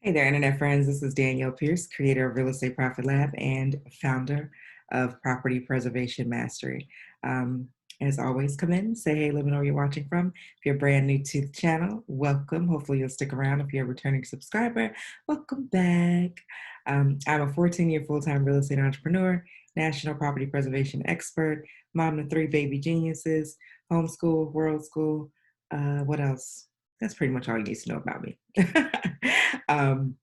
Hey there, Internet friends. This is Danielle Pierce, creator of Real Estate Profit Lab and founder of Property Preservation Mastery. Um, as always, come in, say hey, let me know where you're watching from. If you're brand new to the channel, welcome. Hopefully, you'll stick around. If you're a returning subscriber, welcome back. I'm a 14-year full-time real estate entrepreneur, national property preservation expert, mom to three baby geniuses, homeschool, world school. What else? That's pretty much all you need to know about me. um,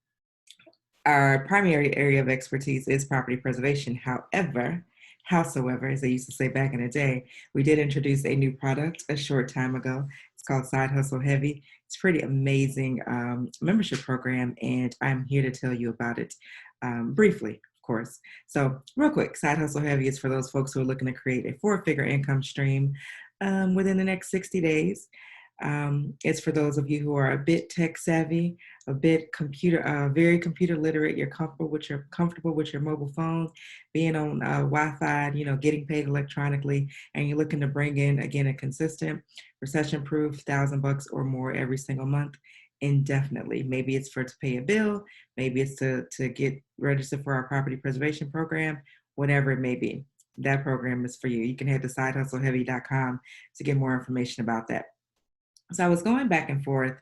our primary area of expertise is property preservation. Howsoever, as they used to say back in the day, we did introduce a new product a short time ago. It's called Side Hustle Heavy. It's a pretty amazing membership program, and I'm here to tell you about it briefly, of course. So real quick, Side Hustle Heavy is for those folks who are looking to create a four-figure income stream within the next 60 days. It's for those of you who are a bit tech savvy, a bit very computer literate. You're comfortable with your mobile phone, being on Wi-Fi, getting paid electronically, and you're looking to bring in again a consistent, recession-proof $1,000 or more every single month, indefinitely. Maybe it's to pay a bill, maybe it's to get registered for our property preservation program, whatever it may be. That program is for you. You can head to SideHustleHeavy.com to get more information about that. So I was going back and forth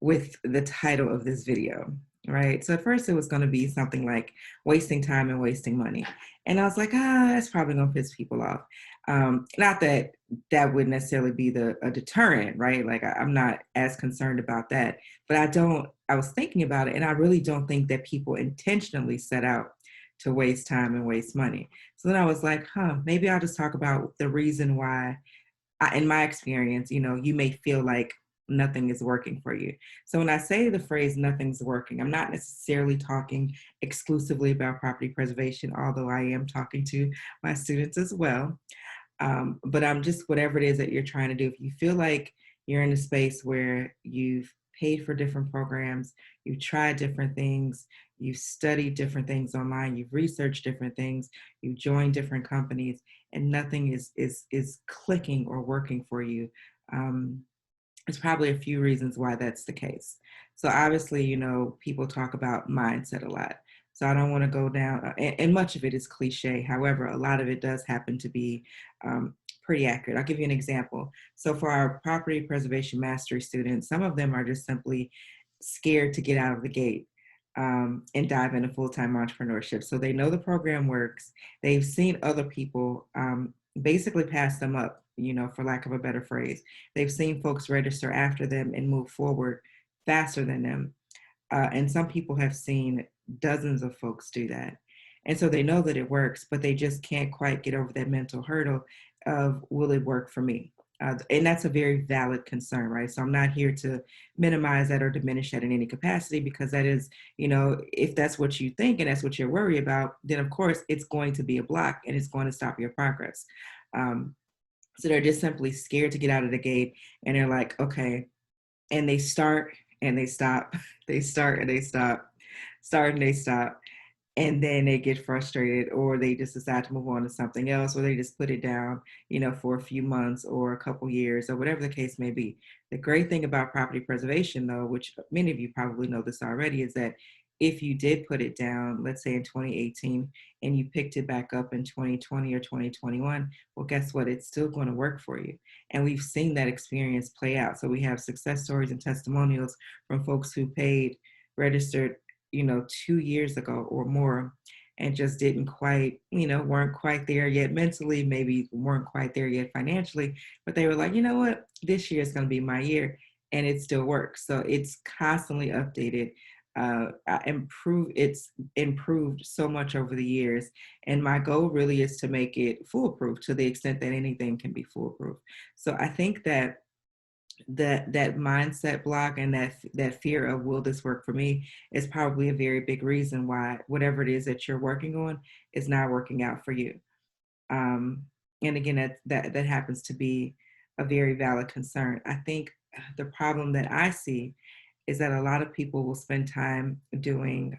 with the title of this video, right? So at first it was going to be something like wasting time and wasting money. And I was like, that's probably going to piss people off. Not that that would necessarily be a deterrent, right? Like I'm not as concerned about that, but I was thinking about it, and I really don't think that people intentionally set out to waste time and waste money. So then I was like, maybe I'll just talk about the reason why in my experience, you may feel like nothing is working for you. So when I say the phrase nothing's working, I'm not necessarily talking exclusively about property preservation, although I am talking to my students as well. But I'm just whatever it is that you're trying to do. If you feel like you're in a space where you've paid for different programs, you've tried different things, you've studied different things online, you've researched different things, you've joined different companies, and nothing is clicking or working for you. There's probably a few reasons why that's the case. So obviously, people talk about mindset a lot. So I don't want to go down, and much of it is cliche. However, a lot of it does happen to be pretty accurate. I'll give you an example. So for our property preservation mastery students, some of them are just simply scared to get out of the gate and dive into full-time entrepreneurship. So they know the program works. They've seen other people basically pass them up, for lack of a better phrase. They've seen folks register after them and move forward faster than them. And some people have seen dozens of folks do that. And so they know that it works, but they just can't quite get over that mental hurdle of, will it work for me? And that's a very valid concern, right? So I'm not here to minimize that or diminish that in any capacity, because that is, if that's what you think and that's what you're worried about, then of course it's going to be a block and it's going to stop your progress. So they're just simply scared to get out of the gate, and they're like, okay, and they start and they stop, they start and they stop, start and they stop. And then they get frustrated, or they just decide to move on to something else, or they just put it down, for a few months or a couple years, or whatever the case may be. The great thing about property preservation, though, which many of you probably know this already, is that if you did put it down, let's say in 2018, and you picked it back up in 2020 or 2021, well, guess what? It's still going to work for you. And we've seen that experience play out. So we have success stories and testimonials from folks who paid, registered, 2 years ago or more, and just didn't quite, weren't quite there yet mentally, maybe weren't quite there yet financially, but they were like, you know what, this year is going to be my year, and it still works. So it's constantly updated. It's improved so much over the years, and my goal really is to make it foolproof to the extent that anything can be foolproof. So I think that that mindset block and that fear of, will this work for me, is probably a very big reason why whatever it is that you're working on is not working out for you. And again, that happens to be a very valid concern. I think the problem that I see is that a lot of people will spend time doing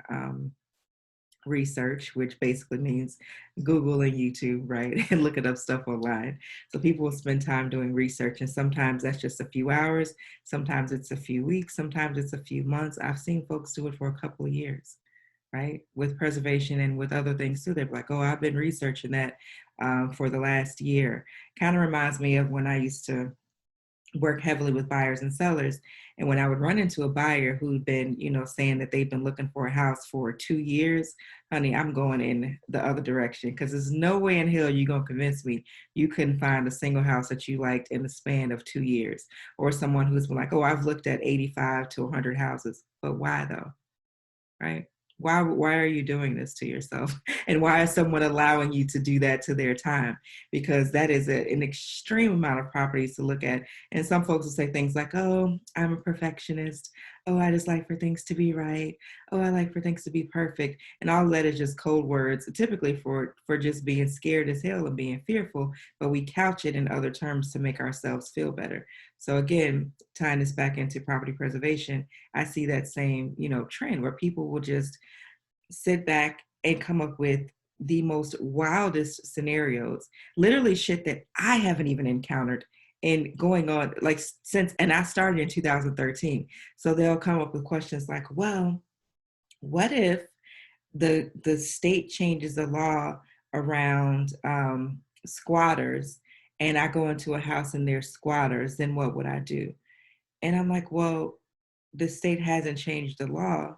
research, which basically means Google and YouTube, right? And looking up stuff online. So people will spend time doing research, and sometimes that's just a few hours, sometimes it's a few weeks, sometimes it's a few months. I've seen folks do it for a couple of years, right? With preservation and with other things too. They're like, oh, I've been researching that for the last year. Kind of reminds me of when I used to work heavily with buyers and sellers. And when I would run into a buyer who'd been, saying that they've been looking for a house for 2 years, honey, I'm going in the other direction because there's no way in hell you're going to convince me you couldn't find a single house that you liked in the span of 2 years. Or someone who's been like, oh, I've looked at 85 to 100 houses. But why though? Right? Why are you doing this to yourself? And why is someone allowing you to do that to their time? Because that is an extreme amount of properties to look at. And some folks will say things like, oh, I'm a perfectionist. Oh, I just like for things to be right. Oh, I like for things to be perfect. And all that is just code words, typically for just being scared as hell and being fearful, but we couch it in other terms to make ourselves feel better. So again, tying this back into property preservation, I see that same, trend where people will just sit back and come up with the most wildest scenarios, literally shit that I haven't even encountered and going on like since, and I started in 2013. So they'll come up with questions like, well, what if the state changes the law around squatters and I go into a house and there's squatters, then what would I do? And I'm like, well, the state hasn't changed the law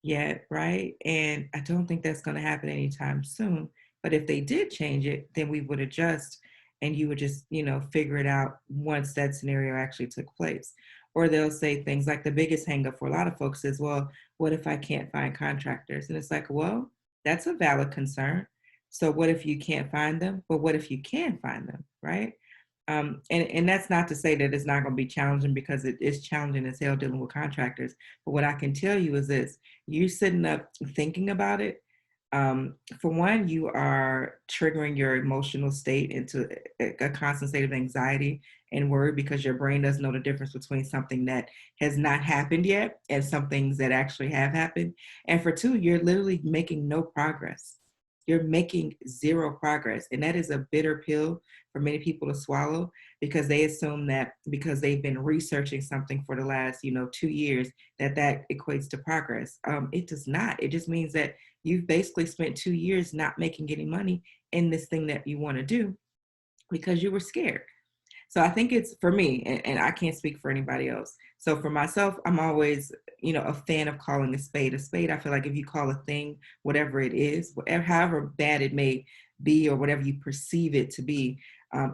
yet, right? And I don't think that's going to happen anytime soon. But if they did change it, then we would adjust and you would just, figure it out once that scenario actually took place. Or they'll say things like the biggest hangup for a lot of folks is, well, what if I can't find contractors? And it's like, well, that's a valid concern. So what if you can't find them? But what if you can find them, right? And that's not to say that it's not going to be challenging because it is challenging as hell dealing with contractors. But what I can tell you is this: you sitting up thinking about it. For one, you are triggering your emotional state into a constant state of anxiety and worry because your brain doesn't know the difference between something that has not happened yet and some things that actually have happened. And for two, you're literally making no progress. You're making zero progress. And that is a bitter pill for many people to swallow because they assume that because they've been researching something for the last, 2 years, that equates to progress. It does not. It just means that you've basically spent 2 years not making any money in this thing that you want to do because you were scared. So I think it's for me, and I can't speak for anybody else. So for myself, I'm always, a fan of calling a spade a spade. I feel like if you call a thing, whatever it is, whatever, however bad it may be, or whatever you perceive it to be,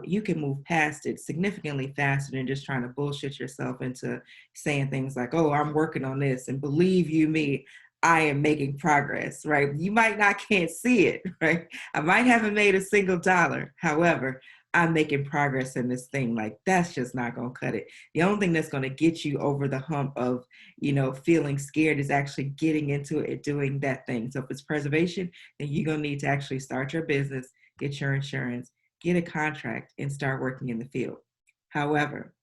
you can move past it significantly faster than just trying to bullshit yourself into saying things like, oh, I'm working on this. And believe you me, I am making progress, right? You might not can't see it, right? I might haven't made a single dollar. However, I'm making progress in this thing. Like that's just not going to cut it. The only thing that's going to get you over the hump of, feeling scared is actually getting into it, doing that thing. So if it's preservation, then you're going to need to actually start your business, get your insurance, get a contract and start working in the field. However,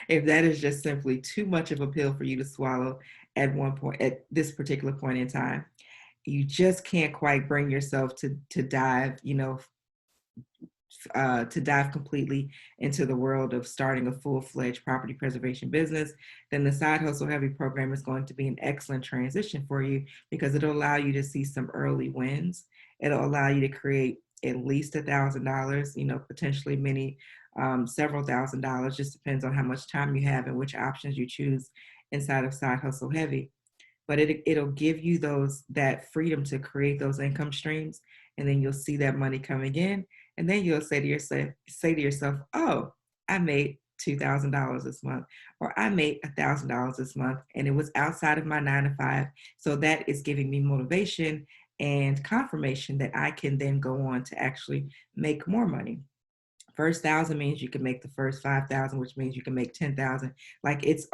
if that is just simply too much of a pill for you to swallow at this particular point in time, you just can't quite bring yourself to dive, to dive completely into the world of starting a full-fledged property preservation business, then the Side Hustle Heavy program is going to be an excellent transition for you because it'll allow you to see some early wins. It'll allow you to create at least $1,000, potentially several $1,000, just depends on how much time you have and which options you choose inside of Side Hustle Heavy. But it'll give you that freedom to create those income streams, and then you'll see that money coming in, and then you'll say to yourself, oh, I made $2,000 this month, or I made $1,000 this month, and it was outside of my 9 to 5. So that is giving me motivation and confirmation that I can then go on to actually make more money. First 1,000 means you can make the first 5,000, which means you can make 10,000. Like it's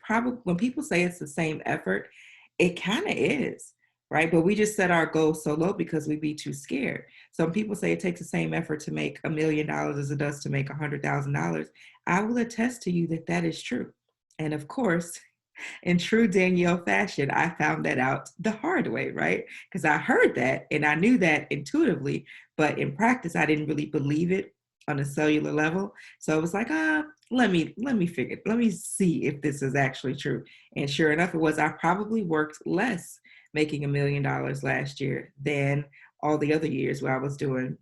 probably, when people say it's the same effort, it kind of is, right? But we just set our goals so low because we be too scared. Some people say it takes the same effort to make $1 million as it does to make $100,000. I will attest to you that that is true. And of course, In true Danielle fashion, I found that out the hard way, right? Because I heard that and I knew that intuitively, but in practice, I didn't really believe it on a cellular level. So it was like, let me see if this is actually true. And sure enough, it was. I probably worked less making $1 million last year than all the other years where I was doing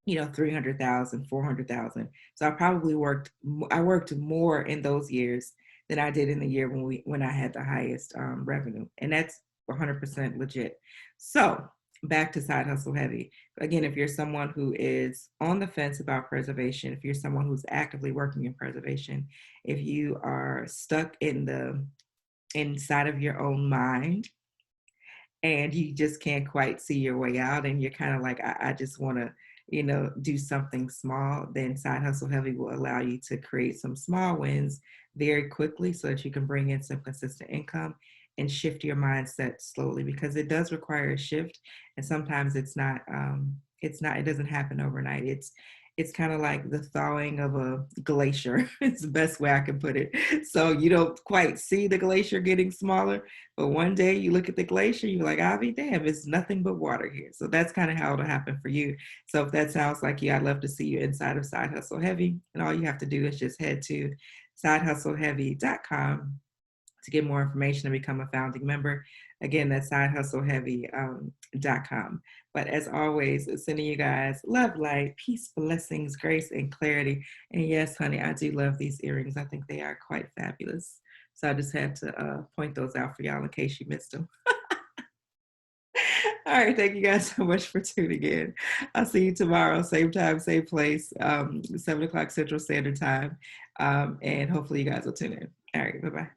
300,000, 400,000. So I worked more in those years than I did in the year when I had the highest revenue. And that's 100% legit. So back to Side Hustle Heavy. Again, if you're someone who is on the fence about preservation, if you're someone who's actively working in preservation, if you are stuck inside of your own mind and you just can't quite see your way out and you're kind of like, I just want to do something small, then Side Hustle Heavy will allow you to create some small wins very quickly so that you can bring in some consistent income and shift your mindset slowly, because it does require a shift. And sometimes it doesn't happen overnight. It's kind of like the thawing of a glacier. It's the best way I can put it. So you don't quite see the glacier getting smaller, but one day you look at the glacier, you're like, I'll be damned, it's nothing but water here. So that's kind of how it'll happen for you. So if that sounds like you, I'd love to see you inside of Side Hustle Heavy. And all you have to do is just head to SideHustleHeavy.com to get more information and become a founding member. Again, that's SideHustleHeavy.com. But as always, sending you guys love, light, peace, blessings, grace, and clarity. And yes, honey, I do love these earrings. I think they are quite fabulous. So I just had to point those out for y'all in case you missed them. All right. Thank you guys so much for tuning in. I'll see you tomorrow, same time, same place, 7 o'clock Central Standard Time. And hopefully you guys will tune in. All right. Bye-bye.